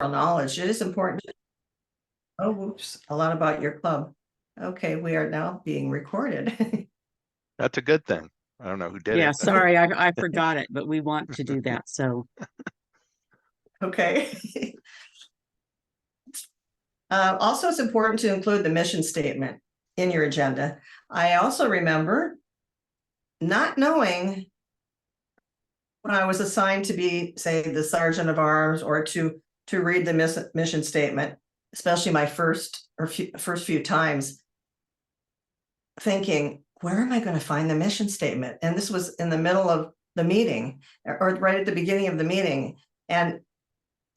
knowledge. It is important to know, whoops, a lot about your club. Okay, we are now being recorded. That's a good thing. I don't know who did Yeah, it. sorry, I forgot it, but we want to do that. So, Okay. Also, it's important to include the mission statement in your agenda. I also remember not knowing when I was assigned to be, say, the sergeant of arms, or to read the mission statement, especially my first few times, thinking, where am I going to find the mission statement? And this was in the middle of the meeting, or right at the beginning of the meeting, and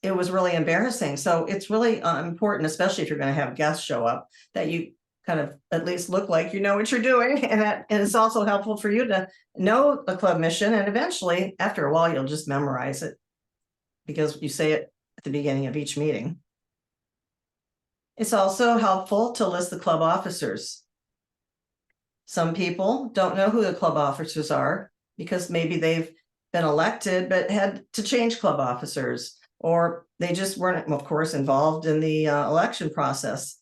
it was really embarrassing. So it's really important, especially if you're going to have guests show up, that you kind of at least look like you know what you're doing. And it's also helpful for you to know the club mission. And eventually, after a while, you'll just memorize it because you say it at the beginning of each meeting. It's also helpful to list the club officers. Some people don't know who the club officers are because maybe they've been elected but had to change club officers, or they just weren't, of course, involved in the election process.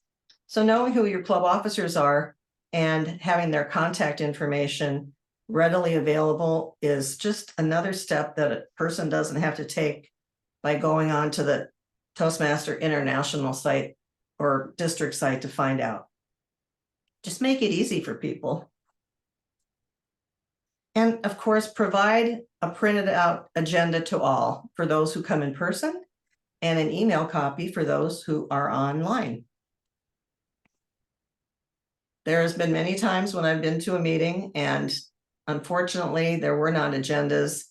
So knowing who your club officers are and having their contact information readily available is just another step that a person doesn't have to take by going on to the Toastmaster International site or district site to find out. Just make it easy for people. And of course, provide a printed out agenda to all for those who come in person, and an email copy for those who are online. There has been many times when I've been to a meeting and unfortunately there were not agendas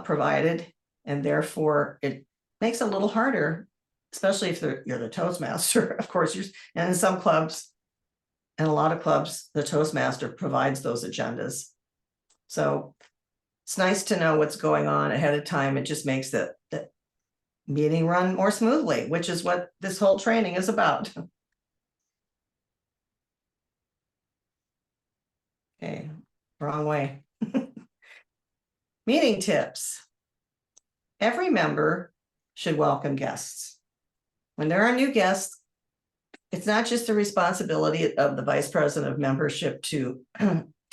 provided, and therefore it makes it a little harder, especially if you're the Toastmaster. Of course, and in some clubs, and a lot of clubs, the Toastmaster provides those agendas. So it's nice to know what's going on ahead of time. It just makes the meeting run more smoothly, which is what this whole training is about. Okay, wrong way. Meeting tips. Every member should welcome guests. When there are new guests, it's not just the responsibility of the vice president of membership to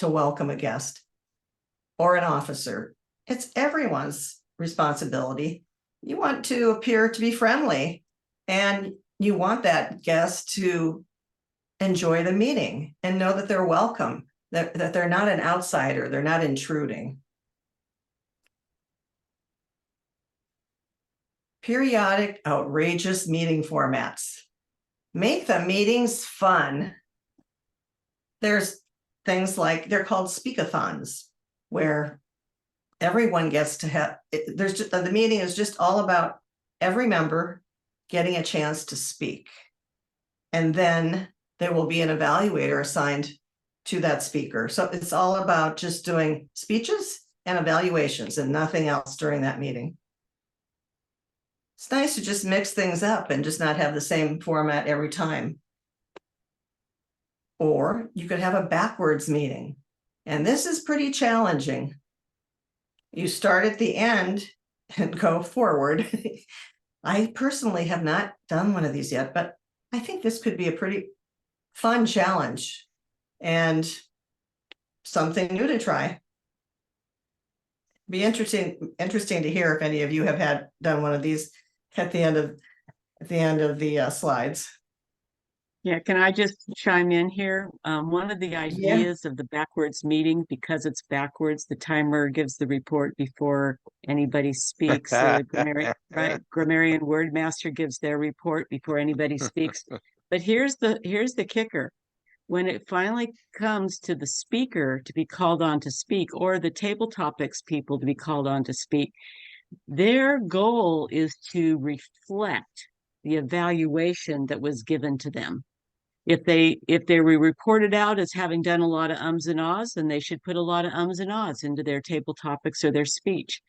welcome a guest or an officer. It's everyone's responsibility. You want to appear to be friendly, and you want that guest to enjoy the meeting and know that they're welcome, that they're not an outsider, they're not intruding. Periodic outrageous meeting formats. Make the meetings fun. There's things like, they're called speakathons, where everyone gets to have, the meeting is just all about every member getting a chance to speak. And then there will be an evaluator assigned to that speaker. So it's all about just doing speeches and evaluations and nothing else during that meeting. It's nice to just mix things up and just not have the same format every time. Or you could have a backwards meeting. And this is pretty challenging. You start at the end and go forward. I personally have not done one of these yet, but I think this could be a pretty fun challenge and something new to try. Be interesting to hear if any of you have done one of these at the end of the slides. yeah, can I just chime in here? One of the ideas of the backwards meeting, because it's backwards, the timer gives the report before anybody speaks. The grammarian wordmaster gives their report before anybody speaks. But here's the kicker. When it finally comes to the speaker to be called on to speak, or the table topics people to be called on to speak, their goal is to reflect the evaluation that was given to them. If they were reported out as having done a lot of ums and ahs, then they should put a lot of ums and ahs into their table topics or their speech.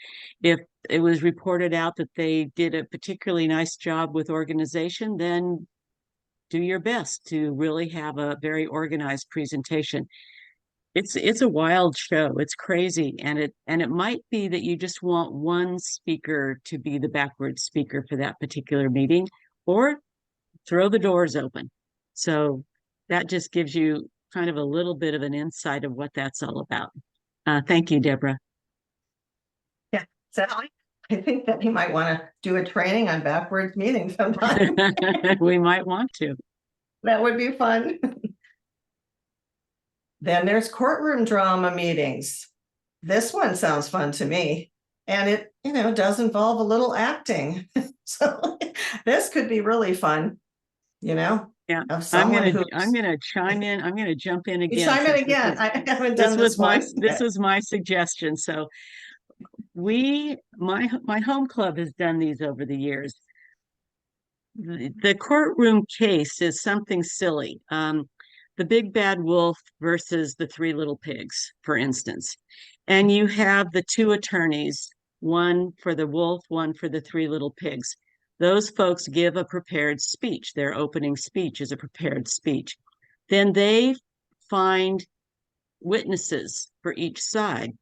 If it was reported out that they did a particularly nice job with organization, then do your best to really have a very organized presentation. It's a wild show. It's crazy. And it might be that you just want one speaker to be the backwards speaker for that particular meeting, or throw the doors open. So that just gives you kind of a little bit of an insight of what that's all about. Thank you, Deborah. Yeah, so I think that he might want to do a training on backwards meetings sometime. We might want to. That would be fun. Then there's courtroom drama meetings. This one sounds fun to me. And it, does involve a little acting. So this could be really fun, Yeah, of I'm someone gonna who's. I'm gonna chime in. I'm gonna jump in You again. chime in since again. I haven't this done was this my one. this was my suggestion. So my home club has done these over the years. The courtroom case is something silly. The big bad wolf versus the three little pigs, for instance. And you have the two attorneys, one for the wolf, one for the three little pigs. Those folks give a prepared speech. Their opening speech is a prepared speech. Then they find witnesses for each side.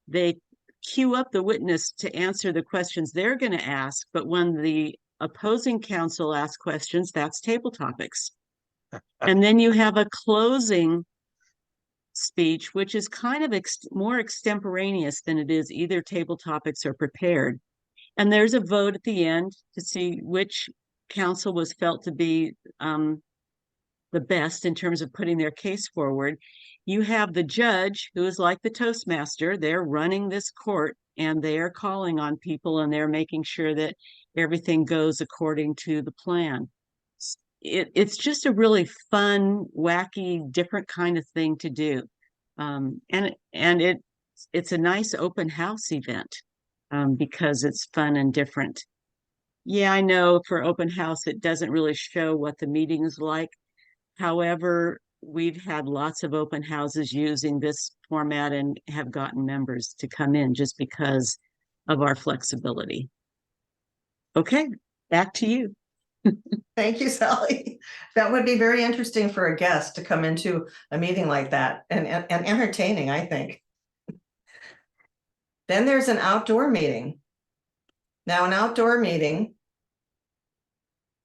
They queue up the witness to answer the questions they're going to ask, but when the opposing counsel asks questions, that's table topics. And then you have a closing speech, which is kind of more extemporaneous than it is either table topics or prepared. And there's a vote at the end to see which counsel was felt to be the best in terms of putting their case forward. You have the judge, who is like the Toastmaster. They're running this court and they are calling on people and they're making sure that everything goes according to the plan. It's just a really fun, wacky, different kind of thing to do. It's a nice open house event because it's fun and different. Yeah, I know for open house, it doesn't really show what the meeting is like. However, we've had lots of open houses using this format and have gotten members to come in just because of our flexibility. Okay, back to you. Thank you, Sally. That would be very interesting for a guest to come into a meeting like that and entertaining, I think. Then there's an outdoor meeting. Now, an outdoor meeting,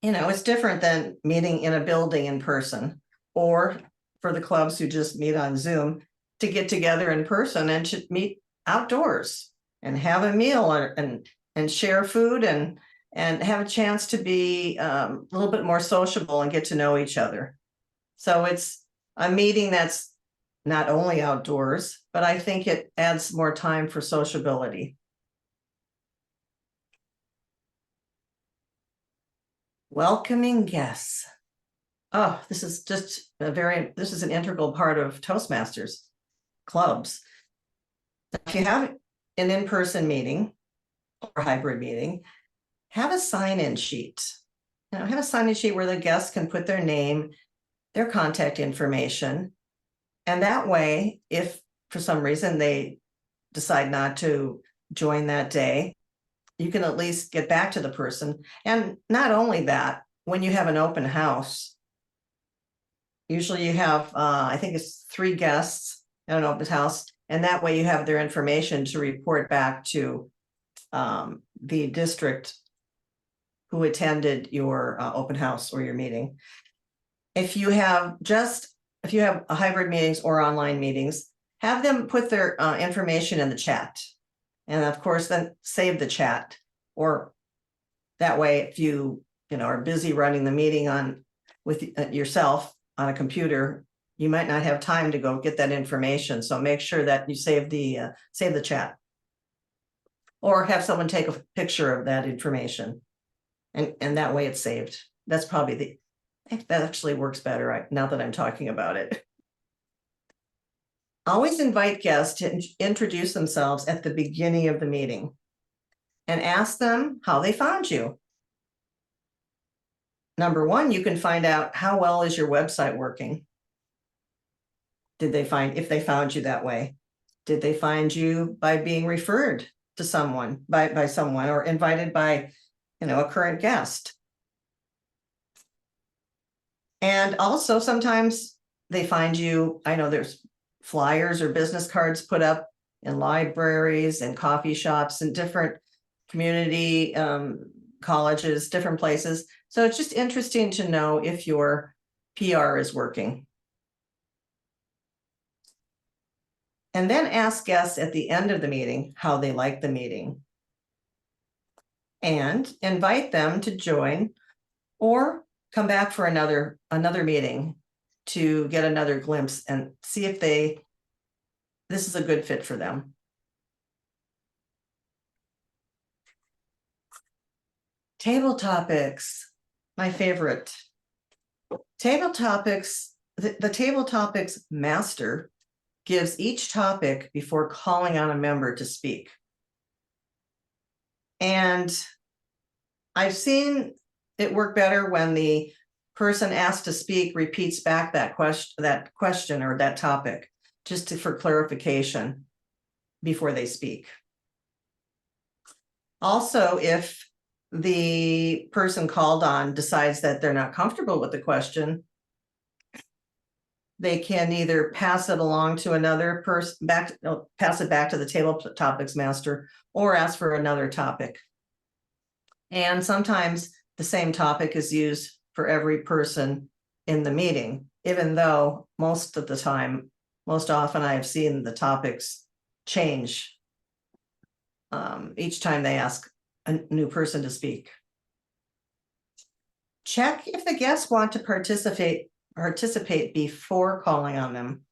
it's different than meeting in a building in person, or for the clubs who just meet on Zoom, to get together in person and to meet outdoors and have a meal and share food and have a chance to be a little bit more sociable and get to know each other. So it's a meeting that's not only outdoors, but I think it adds more time for sociability. Welcoming guests. Oh, this is an integral part of Toastmasters clubs. If you have an in-person meeting or hybrid meeting, have a sign-in sheet. Have a sign-in sheet where the guests can put their name, their contact information. And that way, if for some reason they decide not to join that day, you can at least get back to the person. And not only that, when you have an open house, usually you have, I think it's 3 guests at an open house, and that way you have their information to report back to the district who attended your open house or your meeting. If you have a hybrid meetings or online meetings, have them put their information in the chat. And of course, then save the chat, or that way, if you are busy running the meeting with yourself on a computer, you might not have time to go get that information. So make sure that you save the chat, or have someone take a picture of that information, and that way it's saved. That's probably that actually works better now that I'm talking about it. Always invite guests to introduce themselves at the beginning of the meeting and ask them how they found you. Number 1, you can find out how well is your website working. If they found you that way? Did they find you by being referred to someone by someone, or invited by a current guest? And also sometimes they find you, I know there's flyers or business cards put up in libraries and coffee shops and different community colleges, different places. So it's just interesting to know if your PR is working. And then ask guests at the end of the meeting how they like the meeting. And invite them to join or come back for another meeting to get another glimpse and see if this is a good fit for them. Table topics, my favorite. Table topics, the table topics master gives each topic before calling on a member to speak. And I've seen it work better when the person asked to speak repeats back that question or that topic, just for clarification before they speak. Also, if the person called on decides that they're not comfortable with the question, they can either pass it along to another person, pass it back to the table topics master, or ask for another topic. And sometimes the same topic is used for every person in the meeting, even though most of the time, most often I have seen the topics change each time they ask a new person to speak. Check if the guests want to participate before calling on them.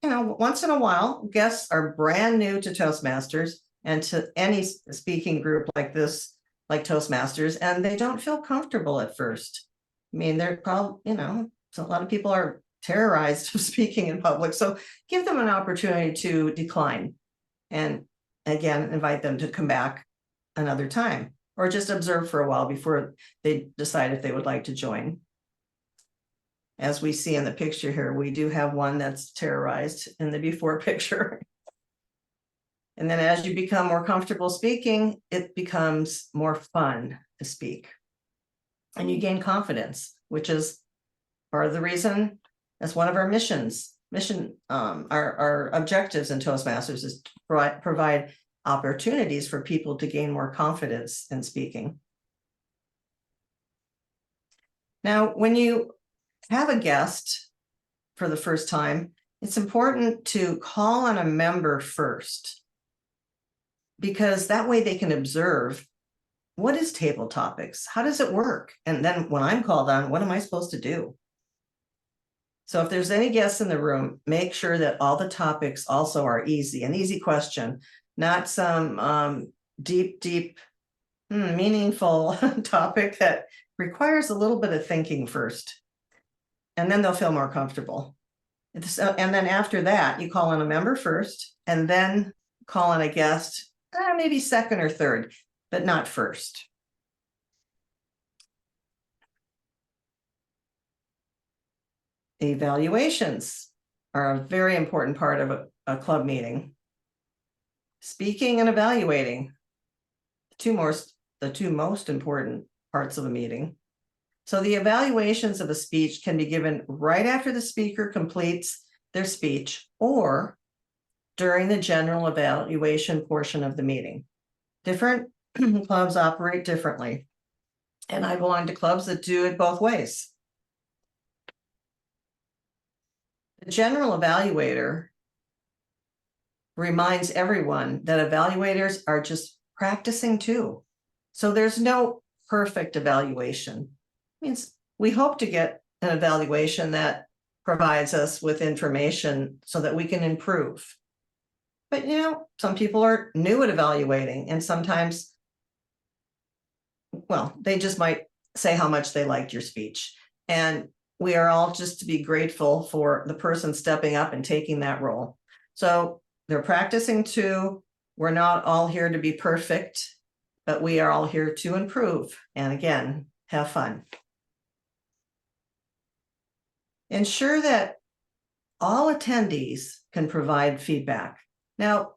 Once in a while, guests are brand new to Toastmasters and to any speaking group like this, like Toastmasters, and they don't feel comfortable at first. I mean, they're probably, so a lot of people are terrorized of speaking in public. So give them an opportunity to decline. And again, invite them to come back another time, or just observe for a while before they decide if they would like to join. As we see in the picture here, we do have one that's terrorized in the before picture. And then as you become more comfortable speaking, it becomes more fun to speak. And you gain confidence, which is part of the reason, that's one of our our objectives in Toastmasters is to provide opportunities for people to gain more confidence in speaking. Now, when you have a guest for the first time, it's important to call on a member first, because that way they can observe, what is table topics? How does it work? And then when I'm called on, what am I supposed to do? So if there's any guests in the room, make sure that all the topics also are easy, an easy question, not some deep, meaningful topic that requires a little bit of thinking first. And then they'll feel more comfortable. And then after that, you call on a member first, and then call on a guest, maybe second or third, but not first. Evaluations are a very important part of a club meeting. Speaking and evaluating, the two most important parts of a meeting. So the evaluations of a speech can be given right after the speaker completes their speech or during the general evaluation portion of the meeting. Different clubs operate differently, and I belong to clubs that do it both ways. The general evaluator reminds everyone that evaluators are just practicing too. So there's no perfect evaluation. It means we hope to get an evaluation that provides us with information so that we can improve. But some people are new at evaluating, and sometimes, well, they just might say how much they liked your speech. And we are all just to be grateful for the person stepping up and taking that role. So they're practicing too. We're not all here to be perfect, but we are all here to improve. And again, have fun. Ensure that all attendees can provide feedback. Now,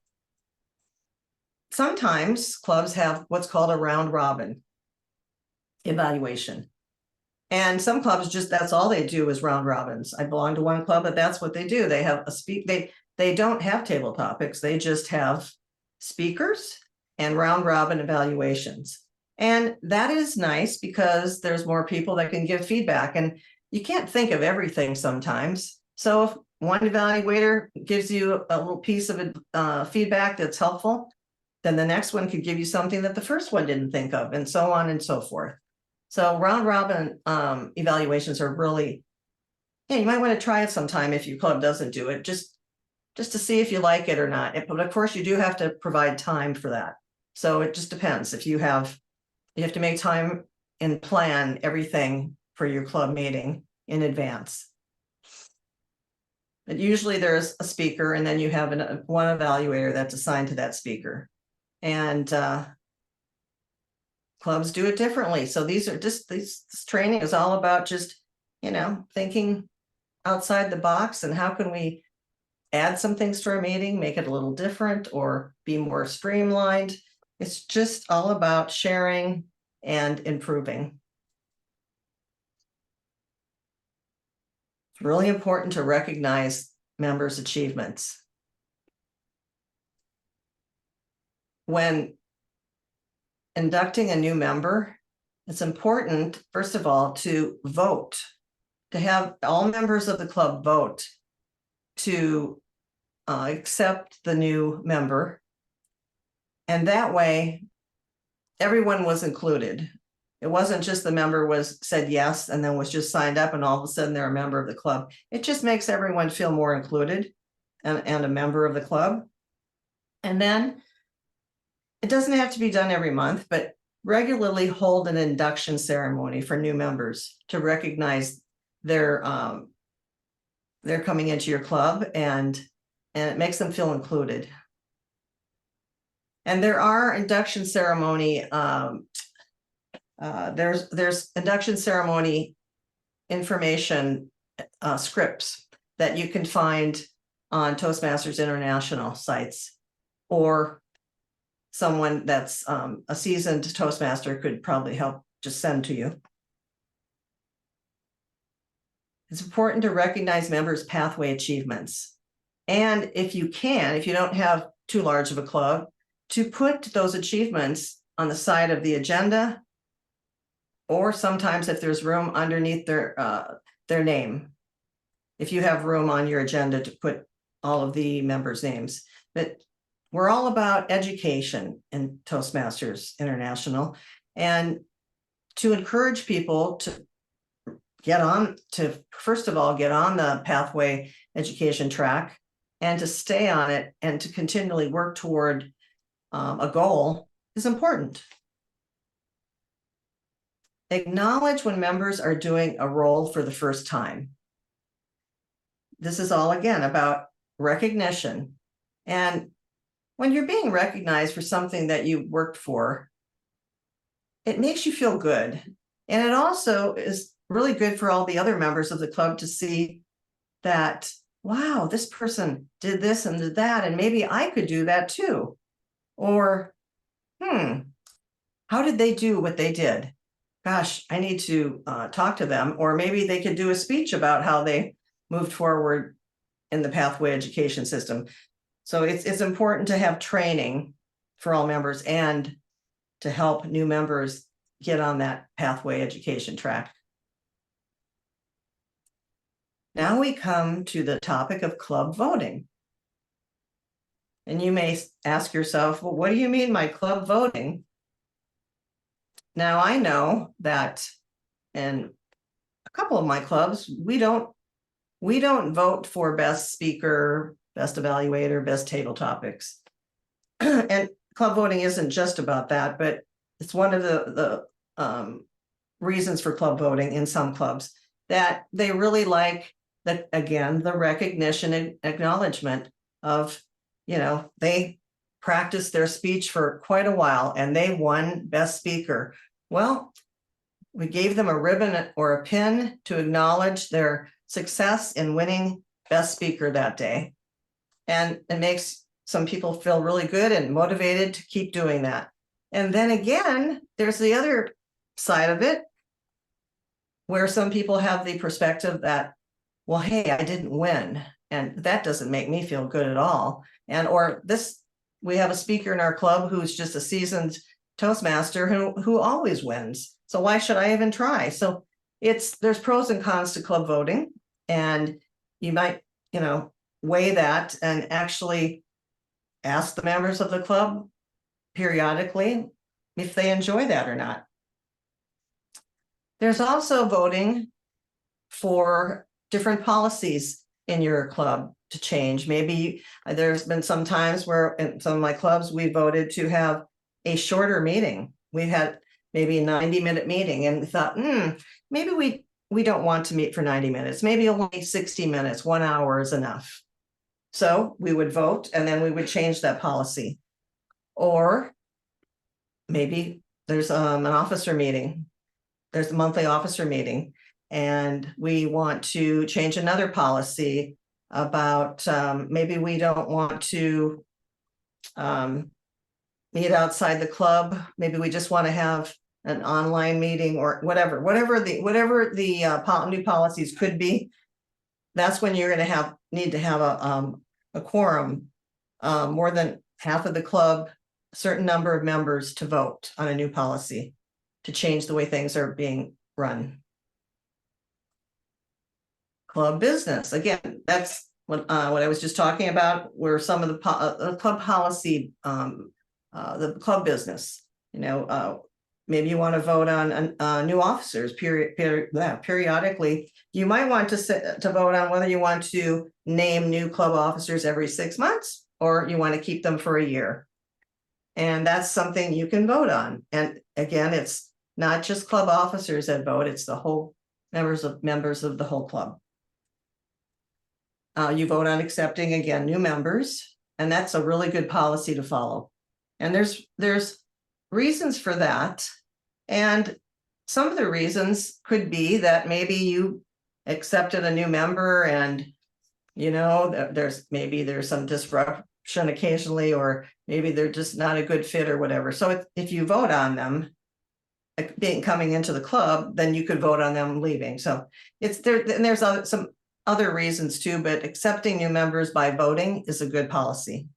sometimes clubs have what's called a round robin evaluation. And some clubs just, that's all they do is round robins. I belong to one club, but that's what they do. They have they don't have table topics. They just have speakers and round robin evaluations. And that is nice because there's more people that can give feedback, and you can't think of everything sometimes. So if one evaluator gives you a little piece of feedback that's helpful, then the next one could give you something that the first one didn't think of, and so on and so forth. So round robin evaluations are really, yeah, you might want to try it sometime if your club doesn't do it, just to see if you like it or not. But of course, you do have to provide time for that. So it just depends. If you have to make time and plan everything for your club meeting in advance. But usually there's a speaker, and then you have one evaluator that's assigned to that speaker. And clubs do it differently. So these are just, this training is all about just, thinking outside the box, and how can we add some things to our meeting, make it a little different or be more streamlined. It's just all about sharing and improving. It's really important to recognize members' achievements. When inducting a new member, it's important, first of all, to vote, to have all members of the club vote to accept the new member. And that way, everyone was included. It wasn't just the member said yes and then was just signed up and all of a sudden they're a member of the club. It just makes everyone feel more included and a member of the club. And then it doesn't have to be done every month, but regularly hold an induction ceremony for new members to recognize they're coming into your club, and it makes them feel included. And there are induction ceremony, there's induction ceremony information scripts that you can find on Toastmasters International sites, or someone that's a seasoned Toastmaster could probably help just send to you. It's important to recognize members' pathway achievements. And if you don't have too large of a club, to put those achievements on the side of the agenda, or sometimes if there's room underneath their name, if you have room on your agenda to put all of the members' names. But we're all about education in Toastmasters International, and to encourage people to first of all, get on the pathway education track and to stay on it and to continually work toward a goal is important. Acknowledge when members are doing a role for the first time. This is all, again, about recognition. And when you're being recognized for something that you worked for, it makes you feel good. And it also is really good for all the other members of the club to see that, wow, this person did this and did that, and maybe I could do that too. Or, how did they do what they did? Gosh, I need to talk to them. Or maybe they could do a speech about how they moved forward in the pathway education system. So it's important to have training for all members and to help new members get on that pathway education track. Now we come to the topic of club voting. And you may ask yourself, well, what do you mean by club voting? Now, I know that in a couple of my clubs, we don't vote for best speaker, best evaluator, best table topics. And club voting isn't just about that, but it's one of the reasons for club voting in some clubs, that they really like that, again, the recognition and acknowledgement of, they practiced their speech for quite a while and they won best speaker. Well, we gave them a ribbon or a pin to acknowledge their success in winning best speaker that day. And it makes some people feel really good and motivated to keep doing that. And then again, there's the other side of it. where some people have the perspective that, well, hey, I didn't win, and that doesn't make me feel good at all. And or this, we have a speaker in our club who's just a seasoned Toastmaster who always wins. So why should I even try? So there's pros and cons to club voting, and you might, weigh that and actually ask the members of the club periodically if they enjoy that or not. There's also voting for different policies in your club to change. Maybe there's been some times where in some of my clubs, we voted to have a shorter meeting. We had maybe a 90-minute meeting, and we thought, maybe we don't want to meet for 90 minutes. Maybe only 60 minutes, 1 hour is enough. So we would vote, and then we would change that policy. Or maybe there's an officer meeting. There's a monthly officer meeting, and we want to change another policy about maybe we don't want to meet outside the club. Maybe we just want to have an online meeting or whatever the new policies could be. That's when you're going to need to have a quorum, more than half of the club, a certain number of members to vote on a new policy to change the way things are being run. Club business, again, that's what I was just talking about, were some of the club policy, the club business. Maybe you want to vote on new officers periodically. You might want to vote on whether you want to name new club officers every 6 months, or you want to keep them for a year. And that's something you can vote on. And again, it's not just club officers that vote, it's the whole members of the whole club. You vote on accepting, again, new members, and that's a really good policy to follow. And there's reasons for that. And some of the reasons could be that maybe you accepted a new member and, there's some disruption occasionally, or maybe they're just not a good fit or whatever. So if you vote on them coming into the club, then you could vote on them leaving. So it's there, and there's some other reasons too, but accepting new members by voting is a good policy.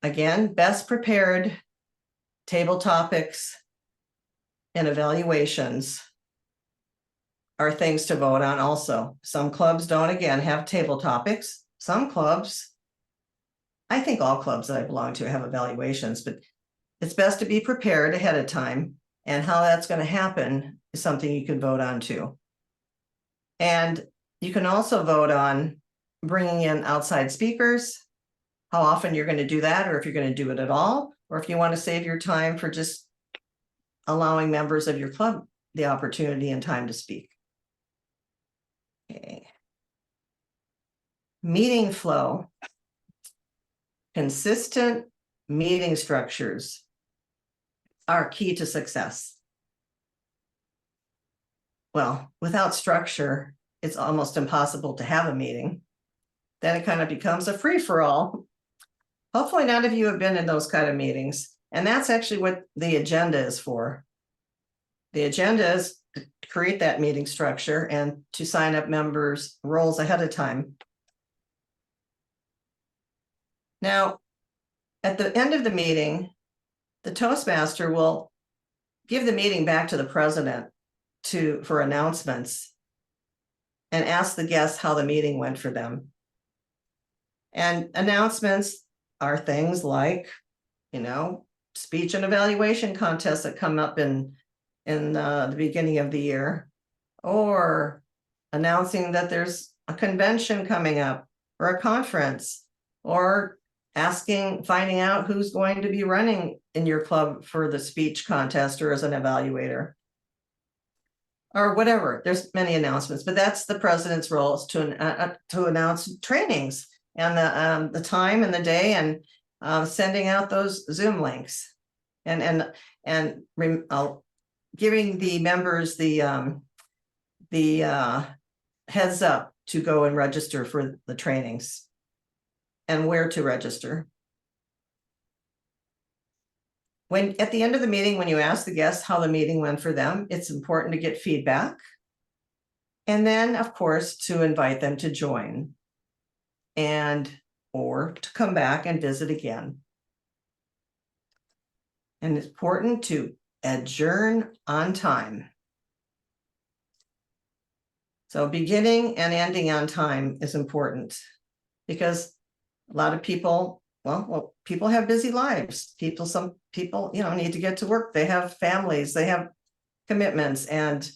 Again, best prepared table topics and evaluations are things to vote on also. Some clubs don't, again, have table topics. Some clubs, I think all clubs that I belong to have evaluations, but it's best to be prepared ahead of time. And how that's going to happen is something you can vote on too. And you can also vote on bringing in outside speakers, how often you're going to do that, or if you're going to do it at all, or if you want to save your time for just allowing members of your club the opportunity and time to speak. Okay. Meeting flow. Consistent meeting structures are key to success. Well, without structure, it's almost impossible to have a meeting. Then it kind of becomes a free-for-all. Hopefully none of you have been in those kind of meetings. And that's actually what the agenda is for. The agenda is to create that meeting structure and to sign up members' roles ahead of time. Now, at the end of the meeting, the Toastmaster will give the meeting back to the president for announcements and ask the guests how the meeting went for them. And announcements are things like, speech and evaluation contests that come up in the beginning of the year, or announcing that there's a convention coming up or a conference, or finding out who's going to be running in your club for the speech contest or as an evaluator, or whatever. There's many announcements, but that's the president's role, is to announce trainings and the time and the day, and sending out those Zoom links, and giving the members the heads up to go and register for the trainings and where to register. when at the end of the meeting, when you ask the guests how the meeting went for them, it's important to get feedback. And then, of course, to invite them to join and or to come back and visit again. And it's important to adjourn on time. So beginning and ending on time is important because a lot of people, well, people have busy lives. Some people, need to get to work. They have families, they have commitments. And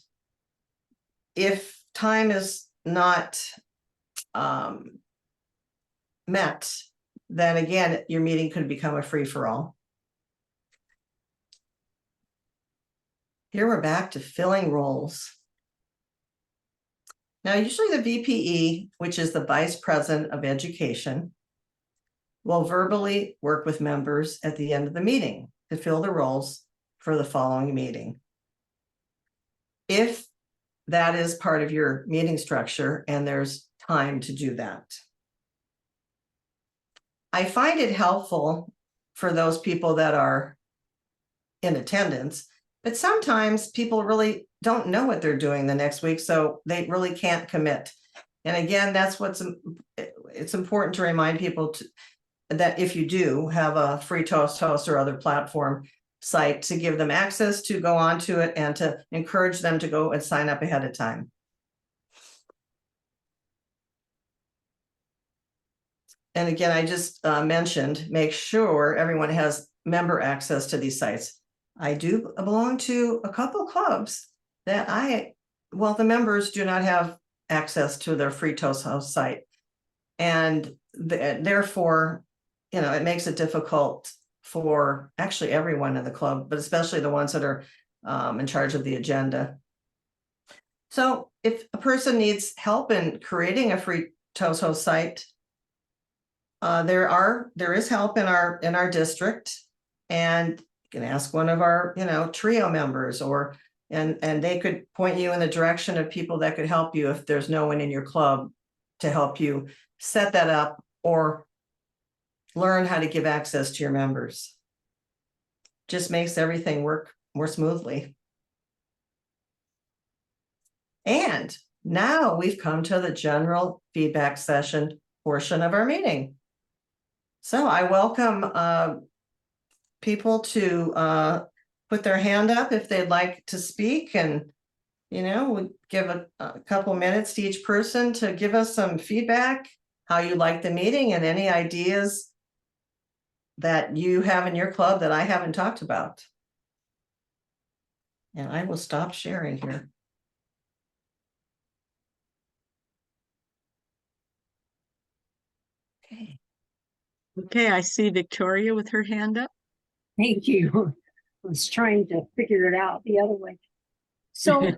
if time is not met, then again, your meeting could become a free-for-all. Here we're back to filling roles. Now, usually the VPE, which is the Vice President of Education, will verbally work with members at the end of the meeting to fill the roles for the following meeting. If that is part of your meeting structure and there's time to do that. I find it helpful for those people that are in attendance, but sometimes people really don't know what they're doing the next week, so they really can't commit. And again, that's it's important to remind people that if you do have a free Toast host or other platform site, to give them access to go onto it and to encourage them to go and sign up ahead of time. And again, I just mentioned, make sure everyone has member access to these sites. I do belong to a couple clubs that the members do not have access to their free Toast host site. And therefore, it makes it difficult for actually everyone in the club, but especially the ones that are in charge of the agenda. So if a person needs help in creating a free Toast host site, there is help in our district, and you can ask one of our trio members, and they could point you in the direction of people that could help you if there's no one in your club to help you set that up or learn how to give access to your members. Just makes everything work more smoothly. And now we've come to the general feedback session portion of our meeting. So I welcome people to put their hand up if they'd like to speak, and we give a couple minutes to each person to give us some feedback, how you like the meeting, and any ideas that you have in your club that I haven't talked about. And I will stop sharing here. Okay. Okay, I see Victoria with her hand up. Thank you. I was trying to figure it out the other way. So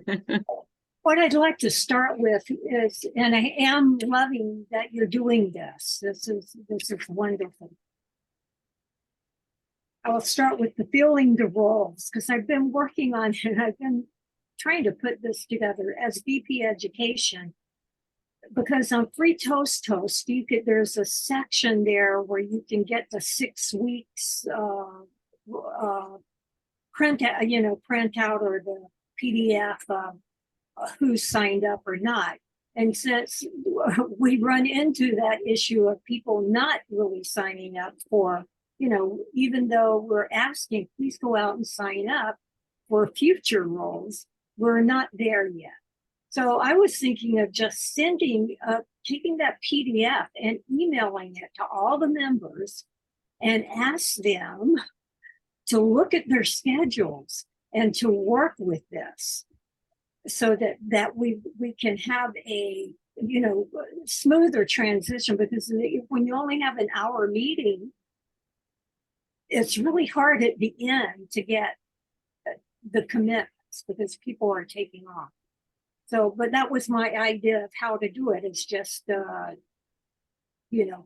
what I'd like to start with is, and I am loving that you're doing this. This is wonderful. I will start with the filling the roles, because I've been working on it. I've been trying to put this together as VP Education, because on Free Toast, there's a section there where you can get the 6 weeks print out or the PDF who signed up or not. And since we run into that issue of people not really signing up for, even though we're asking, please go out and sign up for future roles, we're not there yet. So I was thinking of just taking that PDF and emailing it to all the members and ask them to look at their schedules and to work with this, so that we can have a smoother transition. Because when you only have an hour meeting, it's really hard at the end to get the commitments because people are taking off. So, but that was my idea of how to do it. It's just,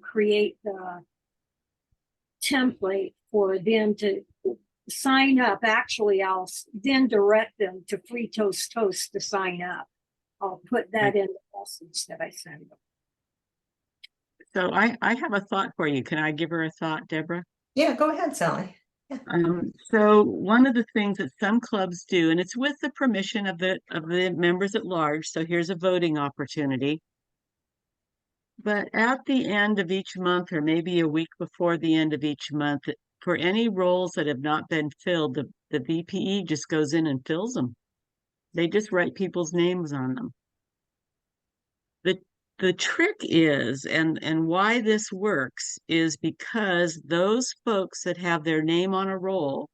create the template for them to sign up. Actually, I'll then direct them to Free Toast to sign up. I'll put that in the message that I send them. So I have a thought for you. Can I give her a thought, Deborah? Yeah, go ahead, Sally. So one of the things that some clubs do, and it's with the permission of the members at large, so here's a voting opportunity. But at the end of each month, or maybe a week before the end of each month, for any roles that have not been filled, the VPE just goes in and fills them. They just write people's names on them. The trick is, and why this works, is because those folks that have their name on a roll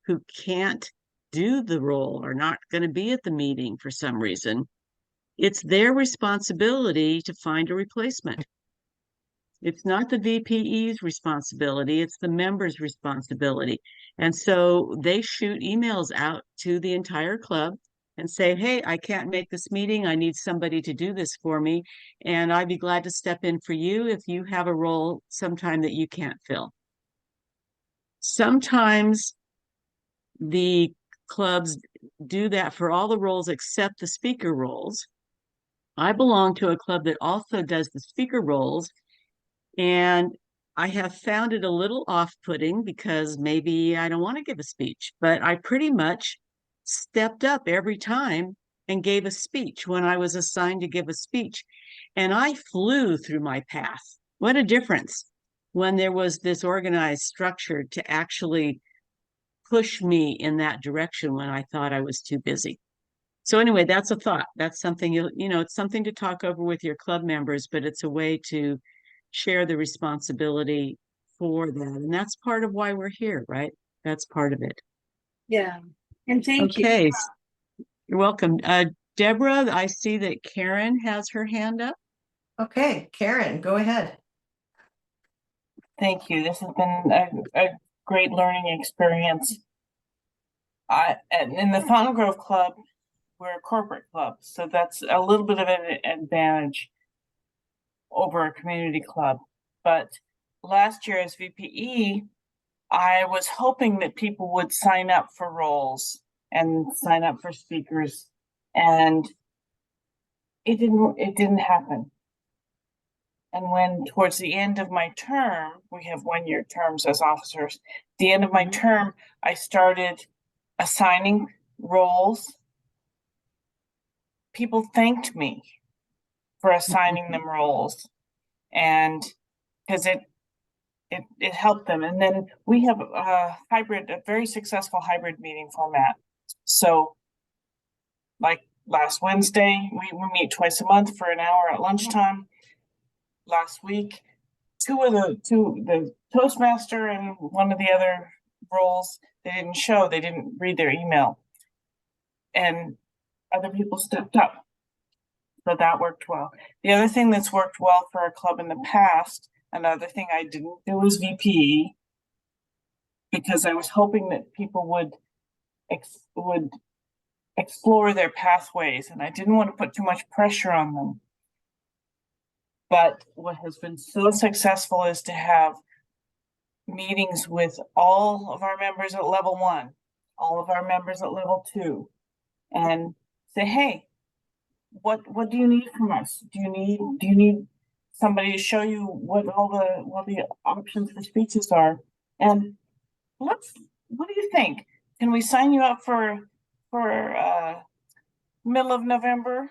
who can't do the role or not going to be at the meeting for some reason, it's their responsibility to find a replacement. It's not the VPE's responsibility, it's the member's responsibility. And so they shoot emails out to the entire club and say, hey, I can't make this meeting. I need somebody to do this for me. And I'd be glad to step in for you if you have a role sometime that you can't fill. Sometimes the clubs do that for all the roles except the speaker roles. I belong to a club that also does the speaker roles, and I have found it a little off-putting because maybe I don't want to give a speech, but I pretty much stepped up every time and gave a speech when I was assigned to give a speech. And I flew through my path. What a difference when there was this organized structure to actually push me in that direction when I thought I was too busy. So anyway, that's a thought. That's something it's something to talk over with your club members, but it's a way to share the responsibility for that. And that's part of why we're here, right? That's part of it. Yeah. And thank you. Okay. You're welcome. Deborah, I see that Karen has her hand up. Okay, Karen, go ahead. Thank you. This has been a great learning experience. In the Fountain Grove Club, we're a corporate club, so that's a little bit of an advantage over a community club. But last year as VPE, I was hoping that people would sign up for roles and sign up for speakers, and it didn't happen. And when towards the end of my term, we have 1-year terms as officers, the end of my term, I started assigning roles. People thanked me for assigning them roles, and because it helped them. And then we have a very successful hybrid meeting format. So like last Wednesday, we meet twice a month for an hour at lunchtime. Last week, the Toastmaster and one of the other roles, they didn't show, they didn't read their email, and other people stepped up. So that worked well. The other thing that's worked well for our club in the past, another thing I didn't do was VPE, because I was hoping that people would explore their pathways, and I didn't want to put too much pressure on them. But what has been so successful is to have meetings with all of our members at level 1, all of our members at level 2, and say, hey, what do you need from us? Do you need somebody to show you what all the options for speeches are? And what do you think? Can we sign you up for middle of November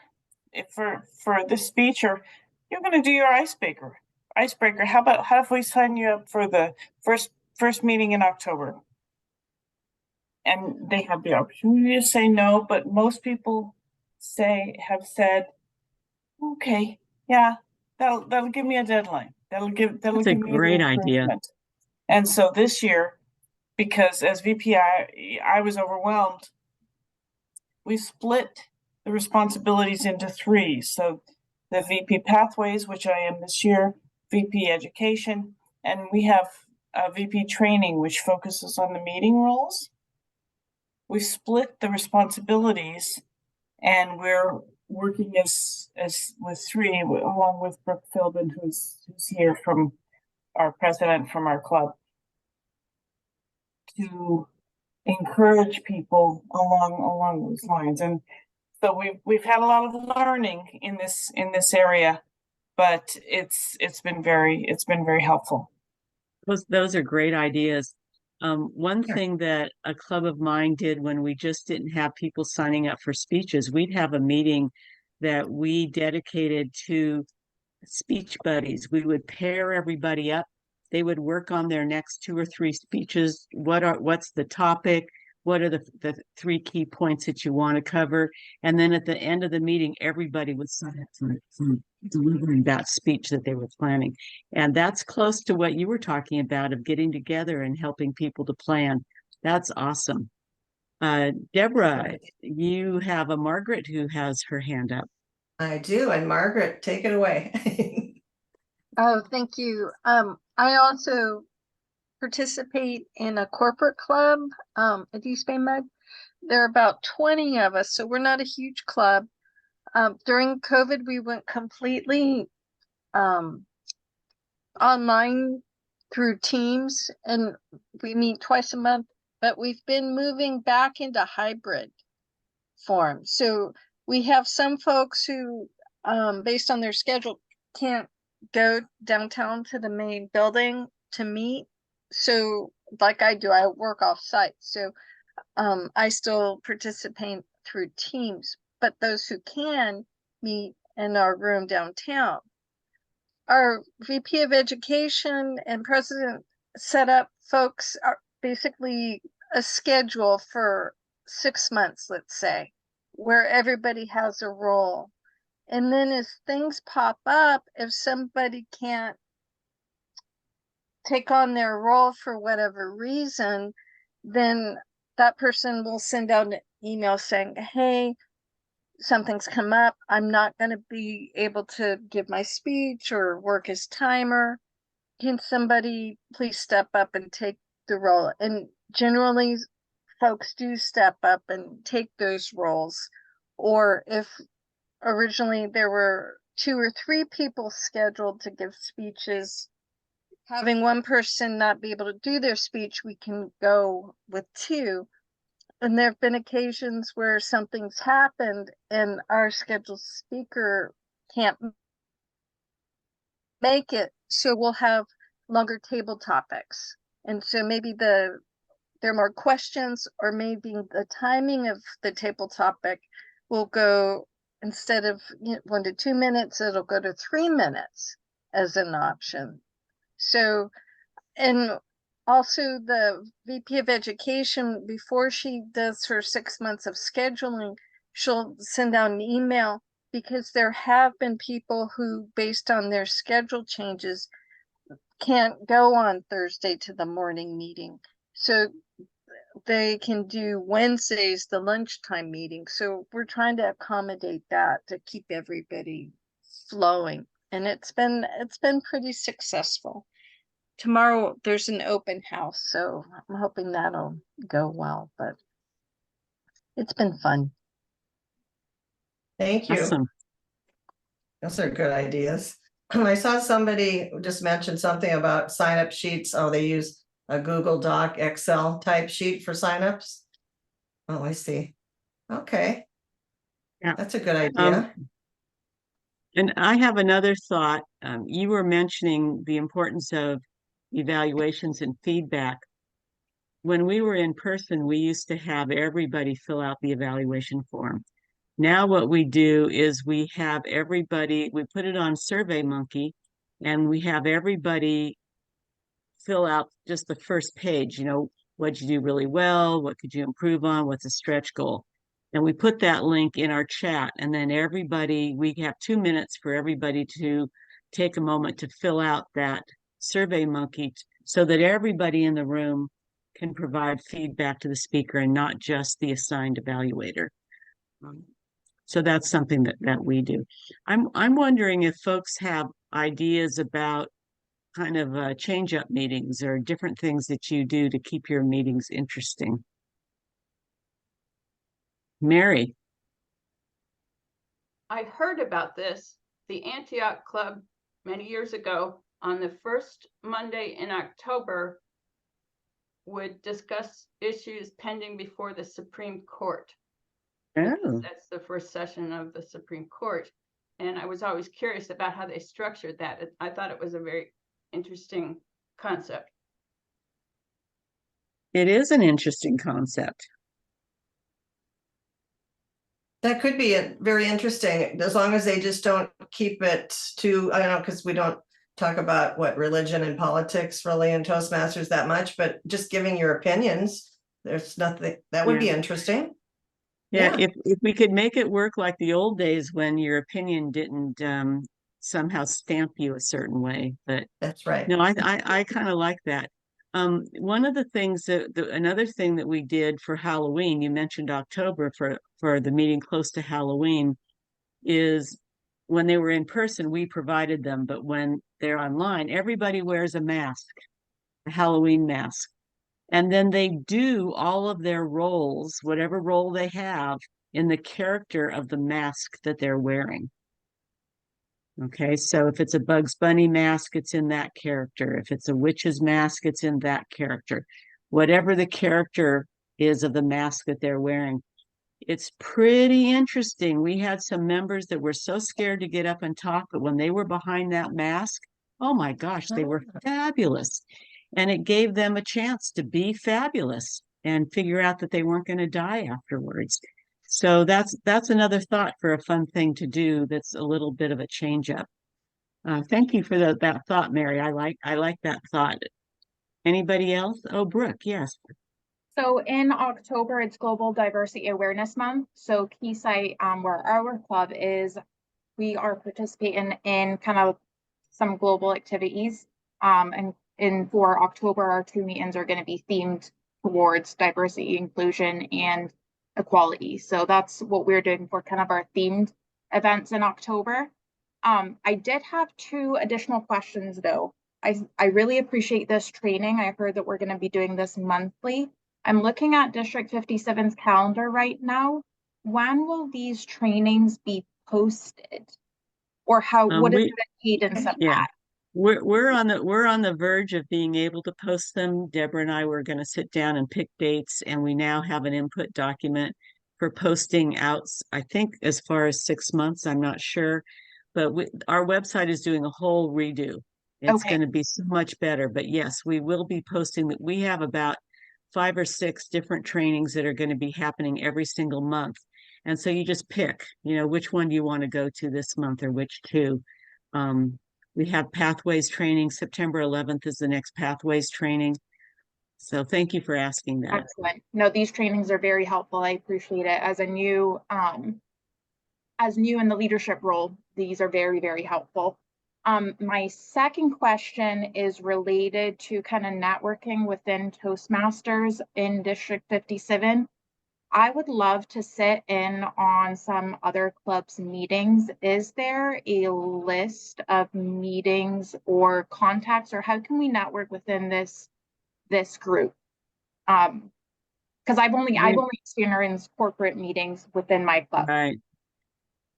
for this speech, or you're going to do your icebreaker? How if we sign you up for the first meeting in October? And they have the opportunity to say no, but most people have said, okay, yeah, that'll give me a deadline. That'll give That's me a great idea. And so this year, because as VP, I was overwhelmed, we split the responsibilities into 3. So the VP Pathways, which I am this year, VP Education, and we have a VP Training, which focuses on the meeting roles. We split the responsibilities, and we're working as with 3, along with Brooke Philbin, who's here, from our president from our club, to encourage people along those lines. And so we've had a lot of learning in this area, but it's been very helpful. Those are great ideas. One Sure. thing that a club of mine did when we just didn't have people signing up for speeches, we'd have a meeting that we dedicated to speech buddies. We would pair everybody up. They would work on their next 2 or 3 speeches. What's the topic? What are the 3 key points that you want to cover? And then at the end of the meeting, everybody would sign up for delivering that speech that they were planning. And that's close to what you were talking about of getting together and helping people to plan. That's awesome. Deborah, you have a Margaret who has her hand up. I do. And Margaret, take it away. Oh, thank you. I also participate in a corporate club at East Bay Med. There are about 20 of us, so we're not a huge club. During COVID, we went completely online through Teams, and we meet twice a month, but we've been moving back into hybrid form. So we have some folks who, based on their schedule, can't go downtown to the main building to meet. So like I do, I work off site. So I still participate through Teams, but those who can meet in our room downtown. Our VP of Education and President set up folks are basically a schedule for 6 months, let's say, where everybody has a role. And then as things pop up, if somebody can't take on their role for whatever reason, then that person will send out an email saying, hey, something's come up. I'm not going to be able to give my speech or work as timer. Can somebody please step up and take the role? And generally, folks do step up and take those roles. Or if originally there were 2 or 3 people scheduled to give speeches, having one person not be able to do their speech, we can go with 2. And there have been occasions where something's happened and our scheduled speaker can't make it. So we'll have longer table topics. And so maybe there are more questions, or maybe the timing of the table topic will go, instead of 1 to 2 minutes, it'll go to 3 minutes as an option. So, and also the VP of Education, before she does her 6 months of scheduling, she'll send out an email, because there have been people who, based on their schedule changes, can't go on Thursday to the morning meeting. So they can do Wednesdays, the lunchtime meeting. So we're trying to accommodate that to keep everybody flowing. And it's been pretty successful. Tomorrow there's an open house, so I'm hoping that'll go well, but it's been fun. Thank you. Awesome. Those are good ideas. I saw somebody just mention something about sign-up sheets. Oh, they use a Google Doc, Excel type sheet for signups. Oh, I see. Okay. Yeah. That's a good idea. And I have another thought. You were mentioning the importance of evaluations and feedback. When we were in person, we used to have everybody fill out the evaluation form. Now what we do is we have everybody, we put it on SurveyMonkey, and we have everybody fill out just the first page. What'd you do really well? What could you improve on? What's a stretch goal? And we put that link in our chat, and then we have 2 minutes for everybody to take a moment to fill out that SurveyMonkey, so that everybody in the room can provide feedback to the speaker and not just the assigned evaluator. So that's something that we do. I'm wondering if folks have ideas about kind of change-up meetings or different things that you do to keep your meetings interesting. Mary. I heard about this, the Antioch Club, many years ago, on the first Monday in October, would discuss issues pending before the Supreme Court. Oh. That's the first session of the Supreme Court. And I was always curious about how they structured that. I thought it was a very interesting concept. It is an interesting concept. That could be very interesting, as long as they just don't keep it to, I don't know, because we don't talk about what religion and politics really in Toastmasters that much, but just giving your opinions, there's nothing, that would be interesting. Yeah, Yeah. if we could make it work like the old days when your opinion didn't somehow stamp you a certain way. But That's right. no, I kind of like that. One of the things another thing that we did for Halloween, you mentioned October for the meeting close to Halloween, is when they were in person, we provided them, but when they're online, everybody wears a mask, a Halloween mask. And then they do all of their roles, whatever role they have, in the character of the mask that they're wearing. Okay, so if it's a Bugs Bunny mask, it's in that character. If it's a witch's mask, it's in that character. Whatever the character is of the mask that they're wearing. It's pretty interesting. We had some members that were so scared to get up and talk, but when they were behind that mask, oh my gosh, they were fabulous. And it gave them a chance to be fabulous and figure out that they weren't going to die afterwards. So that's another thought for a fun thing to do. That's a little bit of a change up. Thank you for that thought, Mary. I like that thought. Anybody else? Oh, Brooke, yes. So in October, it's Global Diversity Awareness Month. So Keysight, where our club is, we are participating in kind of some global activities. And for October, our 2 meetings are going to be themed towards diversity, inclusion, and equality. So that's what we're doing for kind of our themed events in October. I did have 2 additional questions though. I really appreciate this training. I heard that we're going to be doing this monthly. I'm looking at District 57's calendar right now. When will these trainings be posted? Or what is the cadence of that? We're on the verge of being able to post them. Deborah and I were going to sit down and pick dates, and we now have an input document for posting out, I think as far as 6 months, I'm not sure, but our website is doing a whole redo. It's going to be so much better, but yes, we will be posting that. We have about 5 or 6 different trainings that are going to be happening every single month. And so you just pick, which one do you want to go to this month or which 2. We have Pathways training. September 11th is the next Pathways training. So thank you for asking that. Excellent. No, these trainings are very helpful. I appreciate it. As new in the leadership role, these are very, very helpful. My second question is related to kind of networking within Toastmasters in District 57. I would love to sit in on some other clubs' meetings. Is there a list of meetings or contacts, or how can we network within this group? Because I've only experienced corporate meetings within my club. Right.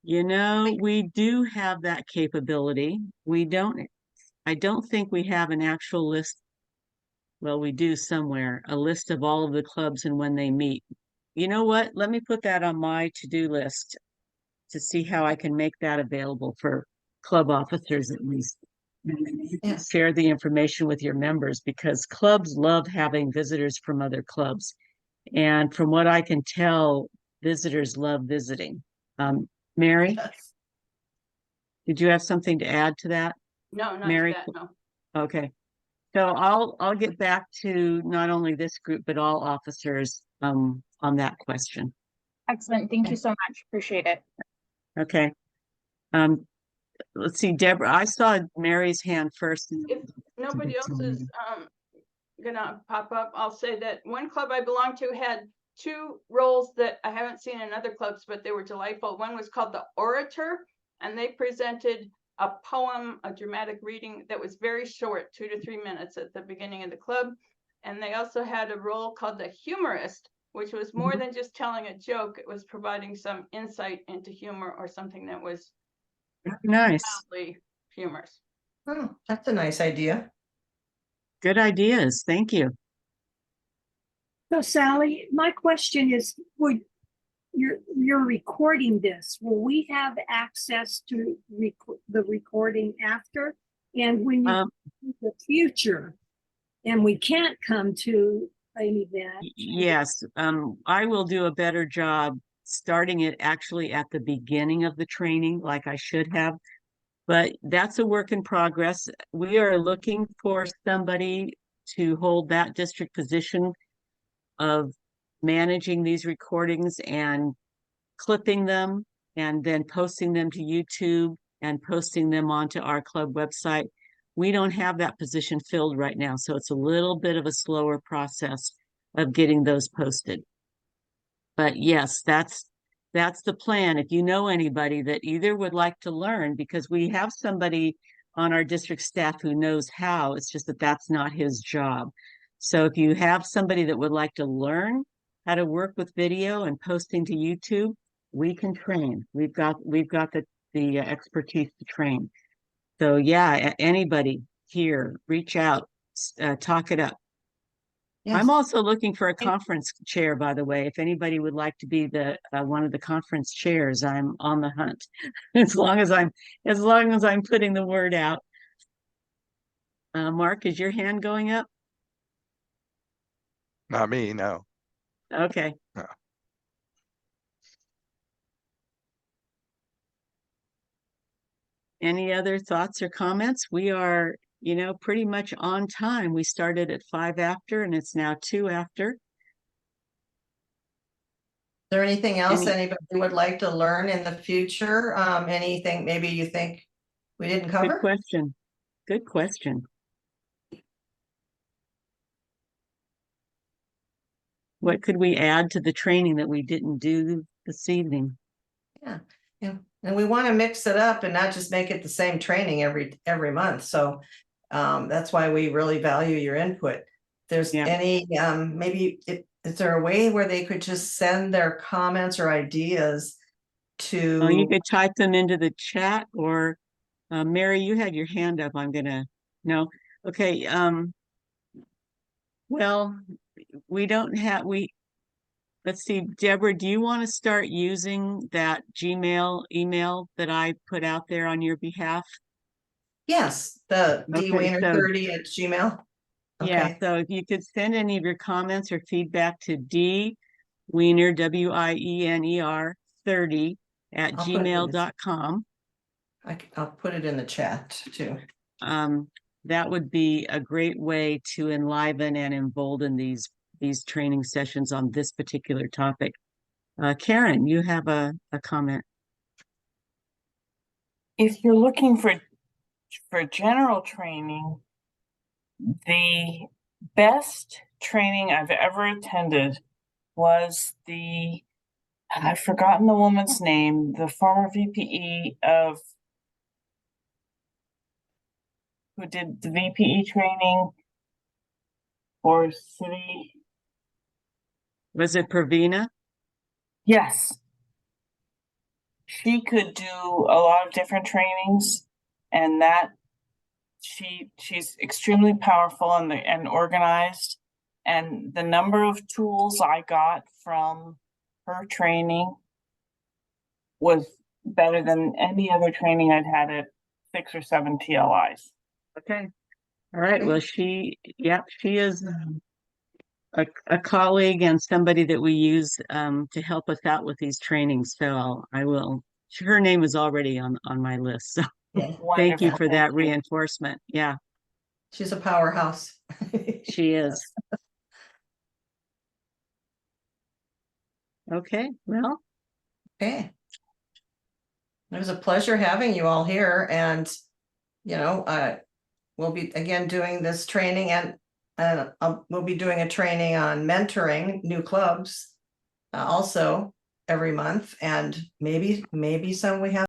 We do have that capability. I don't think we have an actual list. Well, we do somewhere, a list of all of the clubs and when they meet. You know what? Let me put that on my to-do list to see how I can make that available for club officers at least. Yes. Share the information with your members, because clubs love having visitors from other clubs. And from what I can tell, visitors love visiting. Mary, Yes. did you have something to add to that? No, not Mary? that, no. Okay. So I'll get back to not only this group, but all officers on that question. Excellent. Thank you so much. Appreciate it. Okay. Let's see, Deborah, I saw Mary's hand first. If nobody else is gonna pop up, I'll say that one club I belonged to had 2 roles that I haven't seen in other clubs, but they were delightful. One was called the Orator, and they presented a poem, a dramatic reading that was very short, 2 to 3 minutes at the beginning of the club. And they also had a role called the Humorist, which was more than just telling a joke. It was providing some insight into humor or something that was nice, mildly humorous. Oh, that's a nice idea. good ideas. Thank you. So Sally, my question is, would you're recording this, will we have access to the recording after? And when you in the future, and we can't come to event. Yes, I will do a better job starting it actually at the beginning of the training, like I should have. But that's a work in progress. We are looking for somebody to hold that district position of managing these recordings and clipping them and then posting them to YouTube and posting them onto our club website. We don't have that position filled right now, so it's a little bit of a slower process of getting those posted. But yes, that's the plan. If you know anybody that either would like to learn, because we have somebody on our district staff who knows how, it's just that that's not his job. So if you have somebody that would like to learn how to work with video and posting to YouTube, we can train. We've got the expertise to train. So yeah, anybody here, reach out, talk it up. Yes. I'm also looking for a conference chair, by the way. If anybody would like to be the one of the conference chairs, I'm on the hunt. As long as I'm putting the word out. Mark, is your hand going up? Not me, no. Okay. No. Any other thoughts or comments? We are, pretty much on time. We started at 5 after and it's now 2 after. Is there anything else Any- anybody would like to learn in the future? Anything maybe you think we didn't Good cover? question. Good question. What could we add to the training that we didn't do this evening? Yeah, and we want to mix it up and not just make it the same training every month. So that's why we really value your input. If there's Yeah. any maybe is there a way where they could just send their comments or ideas to? You could type them into the chat, or Mary, you had your hand up. No. Okay. Well, let's see, Deborah, do you want to start using that Gmail email that I put out there on your behalf? Yes, the Okay, dwiener30@gmail. Yeah, Okay. so if you could send any of your comments or feedback to Wiener, WIENER 30 at I'll put it in the- gmail.com. I'll put it in the chat too. That would be a great way to enliven and embolden these training sessions on this particular topic. Karen, you have a comment. If you're looking for general training, the best training I've ever attended was I've forgotten the woman's name, the former VPE who did the VPE training for city. Was it Pravina? Yes. She could do a lot of different trainings, and she's extremely powerful and organized. And the number of tools I got from her training was better than any other training I'd had at 6 or 7 TLIs. Okay. All right. Well, she is a colleague and somebody that we use to help us out with these trainings. So her name is already on my list. So thank you for that reinforcement. Yeah. She's a powerhouse. She is. Okay. Well. Okay. It was a pleasure having you all here, and we'll be again doing this training, and we'll be doing a training on mentoring new clubs also every month, and maybe some we have